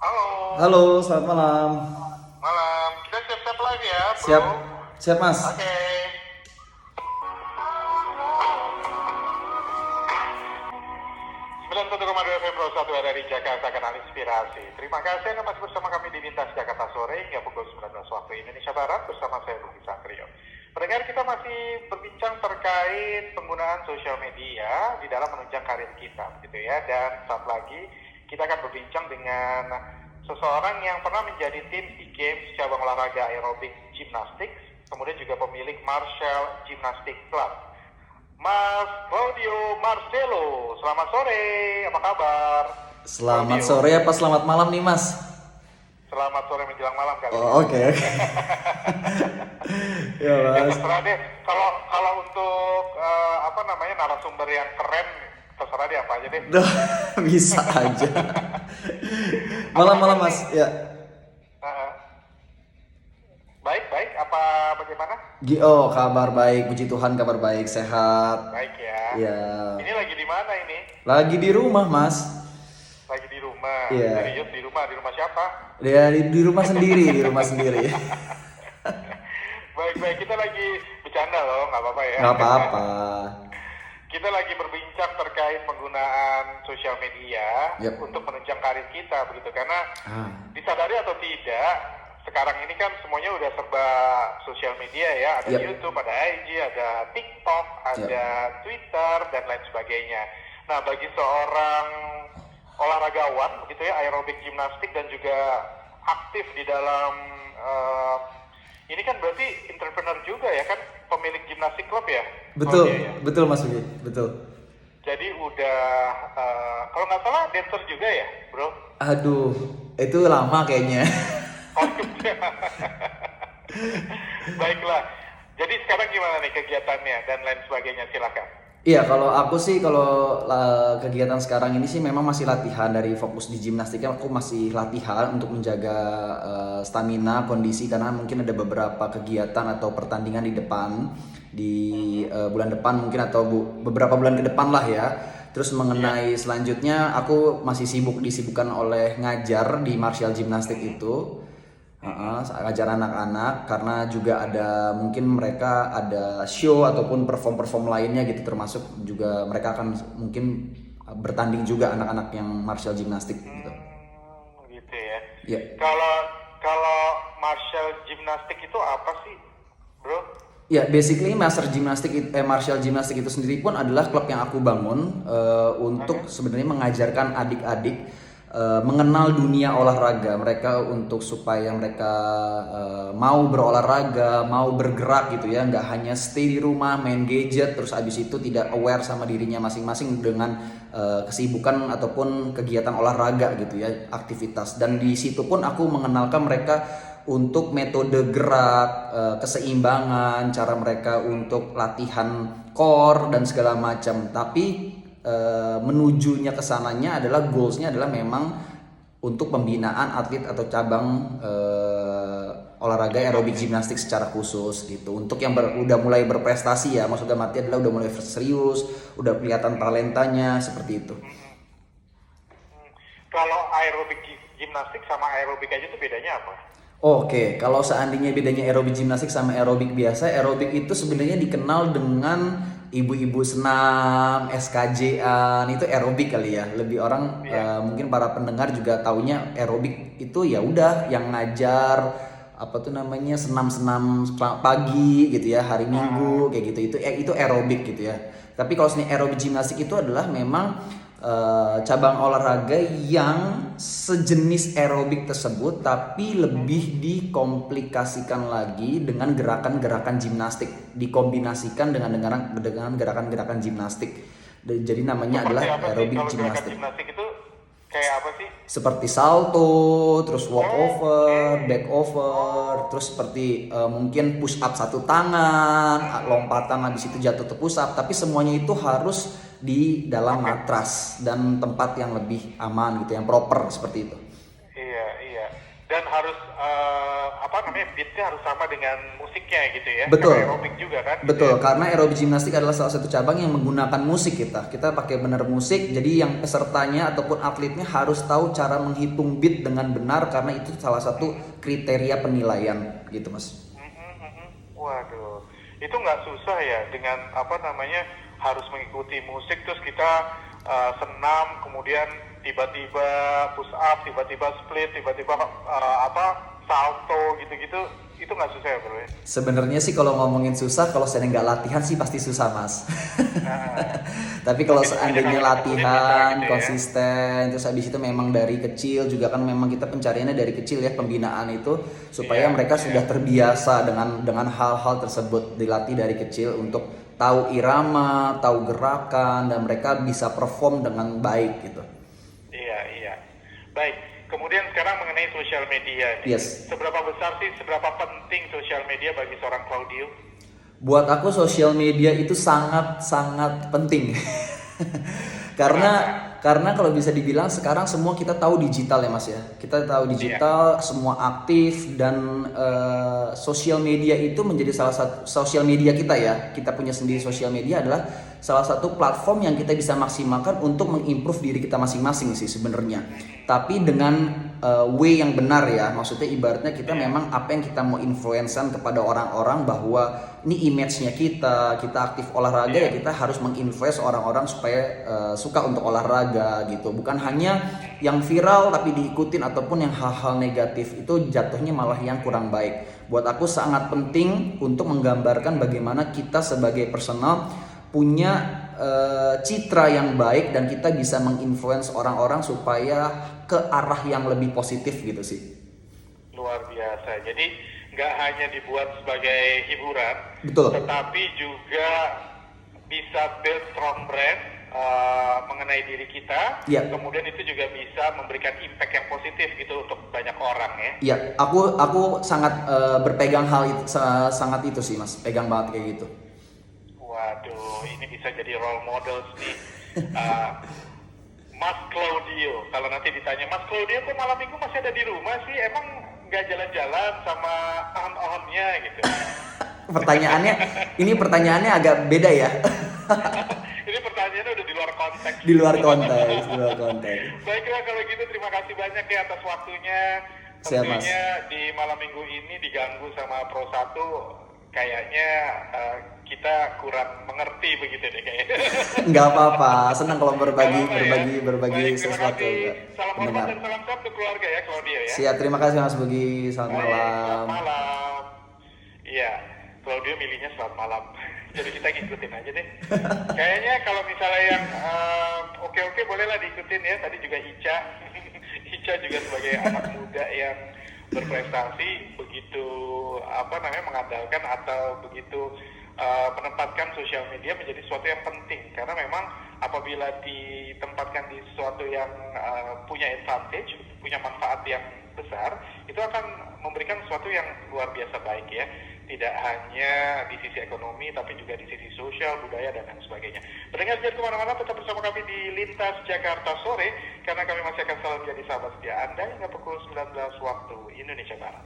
Halo, Halo, selamat malam. malam. Kita siap-siap lagi ya, bro. Siap, siap Mas. Oke. Sembilan 91,2 FM Pro 1 dari Jakarta, Kanal Inspirasi. Terima kasih Anda masih bersama kami di Lintas Jakarta Sore hingga pukul 19 waktu Indonesia Barat bersama saya Budi Satrio. Pendengar, kita masih berbincang terkait penggunaan sosial media di dalam menunjang karir kita, begitu ya. Dan saat lagi kita akan berbincang dengan seseorang yang pernah menjadi tim SEA Games cabang olahraga aerobik gimnastik, kemudian juga pemilik Martial Gymnastic Club, Mas Claudio Marcelo. Selamat sore, apa kabar? Selamat Claudio, sore apa selamat malam nih Mas? selamat sore menjelang malam kali ini. Oh, oke. Ya Ya Mas. terserah deh. Kalau untuk apa namanya narasumber yang keren, terserah deh apa aja deh. Duh, bisa aja. Malam-malam Mas. Ya. Uh, baik, apa bagaimana? Oh, kabar baik. Puji Tuhan kabar baik, sehat. Baik ya. Ya. Ini lagi di mana ini? Lagi di rumah Mas. Lagi di rumah. Iya. Serius di rumah siapa? Ya di rumah sendiri, di rumah sendiri. Baik, kita lagi bercanda loh, nggak apa-apa ya. Nggak apa-apa. Kita lagi berbincang terkait penggunaan sosial media Yap. untuk menunjang karir kita begitu, karena Ah, disadari atau tidak, sekarang ini kan semuanya udah serba sosial media ya, ada Yap. YouTube, ada IG, ada TikTok, ada Twitter dan lain sebagainya. Nah, bagi seorang olahragawan begitu ya, aerobik gimnastik dan juga aktif di dalam ini kan berarti entrepreneur juga ya kan, pemilik gimnastik klub ya? betul, Oh, iya, ya. betul Mas Ugi, betul. Jadi udah kalau nggak salah dancer juga ya, bro? Aduh, itu lama kayaknya. Oh, iya. Baiklah. Jadi sekarang gimana nih kegiatannya dan lain sebagainya, silakan. Iya, kalau aku sih kegiatan sekarang ini sih memang masih latihan dari fokus di gimnastiknya. Aku masih latihan untuk menjaga stamina, kondisi karena mungkin ada beberapa kegiatan atau pertandingan di depan di bulan depan mungkin atau beberapa bulan ke depan lah ya. Terus mengenai selanjutnya aku masih disibukkan oleh ngajar di martial gymnastik itu. Ngajar anak-anak karena juga ada mungkin mereka ada show ataupun perform lainnya gitu, termasuk juga mereka akan mungkin bertanding juga anak-anak yang martial gymnastik gitu. Gitu ya. Ya. Kalau kalau martial gymnastik itu apa sih, bro? Ya, basically martial gymnastik itu sendiri pun adalah klub yang aku bangun untuk sebenarnya mengajarkan adik-adik mengenal dunia olahraga mereka untuk supaya mereka mau berolahraga, mau bergerak gitu ya, nggak hanya stay di rumah main gadget terus abis itu tidak aware sama dirinya masing-masing dengan kesibukan ataupun kegiatan olahraga gitu ya, aktivitas. Dan di situ pun aku mengenalkan mereka untuk metode gerak, keseimbangan, cara mereka untuk latihan core dan segala macam. Tapi menujunya kesananya adalah goalsnya adalah memang untuk pembinaan atlet atau cabang olahraga aerobik gimnastik secara khusus gitu. Untuk yang udah mulai berprestasi ya, maksudnya arti adalah udah mulai serius, udah kelihatan talentanya seperti itu. Kalau aerobik gimnastik sama aerobik aja tuh bedanya apa? Oke, kalau seandainya bedanya aerobik gimnastik sama aerobik biasa, aerobik itu sebenarnya dikenal dengan ibu-ibu senam, SKJ-an, itu aerobik kali ya. Lebih orang mungkin para pendengar juga taunya aerobik itu ya udah yang ngajar apa tuh namanya senam-senam pagi gitu ya, hari Minggu kayak gitu. Itu aerobik gitu ya. Tapi kalau seni aerobik gimnastik itu adalah memang cabang olahraga yang sejenis aerobik tersebut tapi lebih dikomplikasikan lagi dengan gerakan-gerakan gimnastik, dikombinasikan dengan gerakan-gerakan gimnastik. Jadi namanya Seperti adalah apa sih aerobik kalau gerakan gimnastik. gimnastik itu kayak apa sih? Seperti salto, terus walk over, back over, terus seperti mungkin push up satu tangan, lompatan habis itu jatuh ke push up, tapi semuanya itu harus di dalam matras dan tempat yang lebih aman gitu, yang proper seperti itu. Iya. dan harus beatnya harus sama dengan musiknya gitu ya. Betul. Kayak aerobik juga kan. Betul, Gitu ya. karena aerobik gimnastik adalah salah satu cabang yang menggunakan musik kita. Kita pakai benar musik, jadi yang pesertanya ataupun atletnya harus tahu cara menghitung beat dengan benar karena itu salah satu kriteria penilaian gitu, Mas. Waduh, itu nggak susah ya dengan harus mengikuti musik terus kita senam, kemudian tiba-tiba push up, tiba-tiba split, tiba-tiba salto gitu-gitu, itu nggak susah ya bro ya? Sebenarnya sih kalau ngomongin susah, kalau sering nggak latihan sih pasti susah, Mas. Tapi kalau seandainya latihan, gitu ya. konsisten, terus habis itu memang dari kecil juga kan memang kita pencariannya dari kecil ya, pembinaan itu supaya mereka sudah terbiasa dengan hal-hal tersebut, dilatih dari kecil untuk tahu irama, tahu gerakan, dan mereka bisa perform dengan baik gitu. Iya. Baik, kemudian sekarang mengenai sosial media nih. Yes. Seberapa penting sosial media bagi seorang Claudio? Buat aku sosial media itu sangat penting. Karena kalau bisa dibilang sekarang semua kita tahu digital ya Mas ya. Kita tahu digital, semua aktif, dan sosial media itu menjadi salah satu, sosial media kita ya, kita punya sendiri sosial media adalah salah satu platform yang kita bisa maksimalkan untuk mengimprove diri kita masing-masing sih sebenarnya. Tapi dengan way yang benar ya, maksudnya ibaratnya kita memang apa yang kita mau influencekan kepada orang-orang bahwa ini image-nya kita aktif olahraga ya, kita harus menginfluence orang-orang supaya suka untuk olahraga gitu. Bukan hanya yang viral tapi diikutin ataupun yang hal-hal negatif, itu jatuhnya malah yang kurang baik. Buat aku sangat penting untuk menggambarkan bagaimana kita sebagai personal punya citra yang baik dan kita bisa menginfluence orang-orang supaya ke arah yang lebih positif gitu sih. Luar biasa. Jadi nggak hanya dibuat sebagai hiburan, Betul. tetapi juga bisa build strong brand mengenai diri kita. Iya. Kemudian itu juga bisa memberikan impact yang positif gitu untuk banyak orang ya. Iya, aku sangat berpegang hal itu, sangat itu sih Mas, pegang banget kayak gitu. Waduh, ini bisa jadi role models nih. Mas Claudio, kalau nanti ditanya, Mas Claudio kok malam minggu masih ada di rumah sih? Emang nggak jalan-jalan sama aham-ahamnya gitu? Pertanyaannya agak beda ya. Ini pertanyaannya udah di luar konteks. Di luar konteks. Baiklah kalau gitu, terima kasih banyak ya atas waktunya. Siap, Mas. Tentunya di malam minggu ini diganggu sama Pro 1, kayaknya kita kurang mengerti begitu deh kayaknya. Nggak apa-apa, senang kalau berbagi Baik, terima sesuatu. kasih. Salam hormat dan salam sehat untuk keluarga ya Claudio ya. Siap, terima kasih Mas Bugi. Selamat Baik, malam. selamat malam. Iya, Claudio milihnya selamat malam. Jadi kita ngikutin aja deh. Kayaknya kalau misalnya yang oke bolehlah diikutin ya. Tadi juga Ica. Ica juga sebagai anak muda yang berprestasi begitu mengandalkan atau begitu menempatkan sosial media menjadi sesuatu yang penting, karena memang apabila ditempatkan di sesuatu yang punya advantage, punya manfaat yang besar, itu akan memberikan sesuatu yang luar biasa baik ya, tidak hanya di sisi ekonomi tapi juga di sisi sosial, budaya, dan lain sebagainya. Pendengar, jangan kemana-mana, tetap bersama kami di Lintas Jakarta Sore, karena kami masih akan selalu menjadi sahabat setia Anda hingga pukul 19 waktu Indonesia Barat.